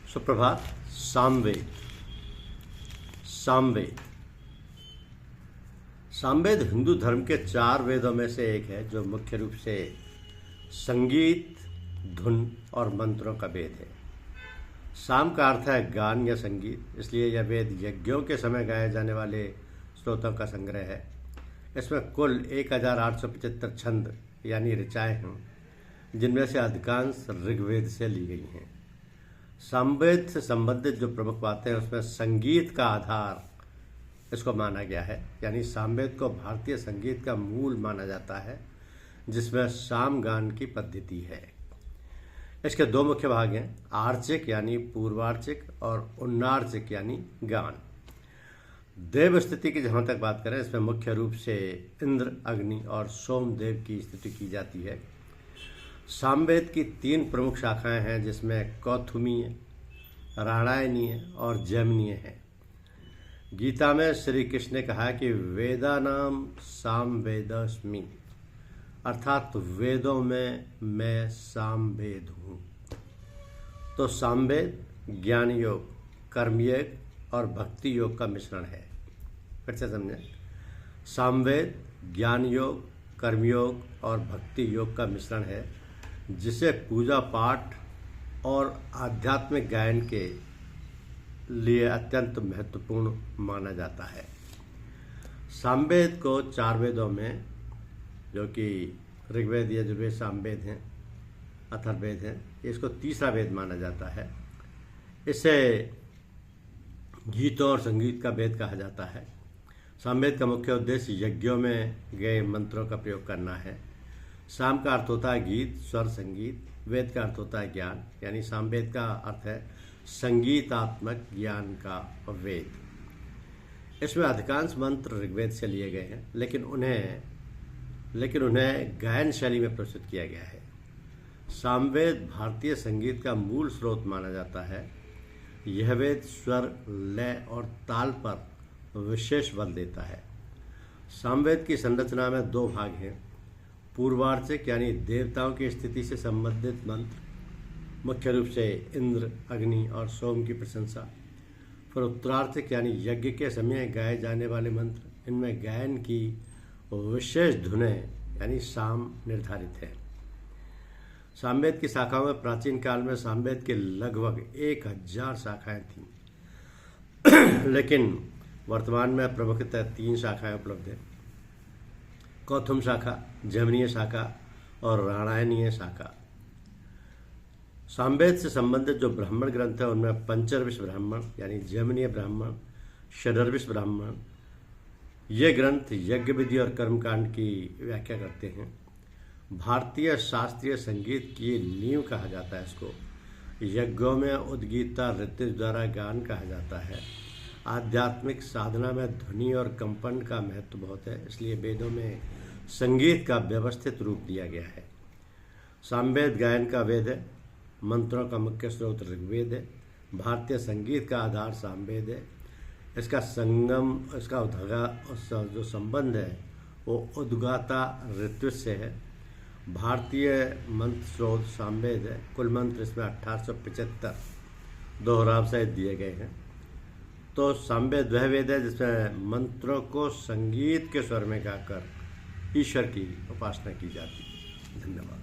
सुप्रभात। सामवेद। सामवेद सामवेद हिंदू धर्म के 4 वेदों में से एक है जो मुख्य रूप से संगीत, धुन और मंत्रों का वेद है। साम का अर्थ है गान या संगीत, इसलिए यह वेद यज्ञों के समय गाए जाने वाले स्तोत्रों का संग्रह है। इसमें कुल 1875 छंद यानी ऋचाएँ हैं, जिनमें से अधिकांश ऋग्वेद से ली गई हैं। सामवेद से संबंधित जो प्रमुख बातें हैं उसमें संगीत का आधार इसको माना गया है, यानी सामवेद को भारतीय संगीत का मूल माना जाता है, जिसमें सामगान की पद्धति है। इसके 2 मुख्य भाग हैं, आर्चिक यानी पूर्वार्चिक और उन्नार्चिक यानी गान। देव स्तुति की जहाँ तक बात करें, इसमें मुख्य रूप से इंद्र, अग्नि और सोमदेव की स्तुति की जाती है। सामवेद की 3 प्रमुख शाखाएं हैं, जिसमें कौथुमीय, राणायनीय और जैमिनीय है। गीता में श्री कृष्ण ने कहा कि वेदानाम सामवेदस्मि, अर्थात वेदों में मैं सामवेद हूँ। तो सामवेद ज्ञान योग, कर्मयोग और भक्ति योग का मिश्रण है। फिर से समझें, सामवेद ज्ञान योग, कर्मयोग और भक्ति योग का मिश्रण है, जिसे पूजा पाठ और आध्यात्मिक गायन के लिए अत्यंत महत्वपूर्ण माना जाता है। सामवेद को 4 वेदों में, जो कि ऋग्वेद, यजुर्वेद, सामवेद हैं, अथर्ववेद हैं, इसको तीसरा वेद माना जाता है। इसे गीतों और संगीत का वेद कहा जाता है। सामवेद का मुख्य उद्देश्य यज्ञों में गए मंत्रों का प्रयोग करना है। साम का अर्थ होता है गीत, स्वर, संगीत। वेद का अर्थ होता है ज्ञान, यानी सामवेद का अर्थ है संगीतात्मक ज्ञान का वेद। इसमें अधिकांश मंत्र ऋग्वेद से लिए गए हैं, लेकिन उन्हें गायन शैली में प्रस्तुत किया गया है। सामवेद भारतीय संगीत का मूल स्रोत माना जाता है। यह वेद स्वर, लय और ताल पर विशेष बल देता है। सामवेद की संरचना में 2 भाग हैं, पूर्वार्चिक यानी देवताओं की स्थिति से संबंधित मंत्र, मुख्य रूप से इंद्र, अग्नि और सोम की प्रशंसा। फिर उत्तरार्चिक यानी यज्ञ के समय गाए जाने वाले मंत्र, इनमें गायन की विशेष धुनें यानी साम निर्धारित है। सामवेद की शाखाओं में प्राचीन काल में सामवेद के लगभग 1000 शाखाएं थीं, लेकिन वर्तमान में प्रमुखतः 3 शाखाएं उपलब्ध हैं, कौथुम शाखा, जैमिनीय शाखा और राणायनीय शाखा। सामवेद से संबंधित जो ब्राह्मण ग्रंथ है, उनमें पंचर्विश ब्राह्मण यानी जैमिनीय ब्राह्मण, षडर्विश ब्राह्मण, ये ग्रंथ यज्ञ विधि और कर्मकांड की व्याख्या करते हैं। भारतीय शास्त्रीय संगीत की नींव कहा जाता है इसको। यज्ञों में उद्गीता ऋतु द्वारा गान कहा जाता है। आध्यात्मिक साधना में ध्वनि और कंपन का महत्व बहुत है, इसलिए वेदों में संगीत का व्यवस्थित रूप दिया गया है। सामवेद गायन का वेद है। मंत्रों का मुख्य स्रोत ऋग्वेद है। भारतीय संगीत का आधार सामवेद है। इसका जो संबंध है वो उद्गाता ऋतु से है। भारतीय मंत्र स्रोत सामवेद है। कुल मंत्र इसमें 1875 दोहराव सहित दिए गए हैं। तो सामवेद वह वेद है जिसमें मंत्रों को संगीत के स्वर में गाकर ईश्वर की उपासना की जाती है। धन्यवाद।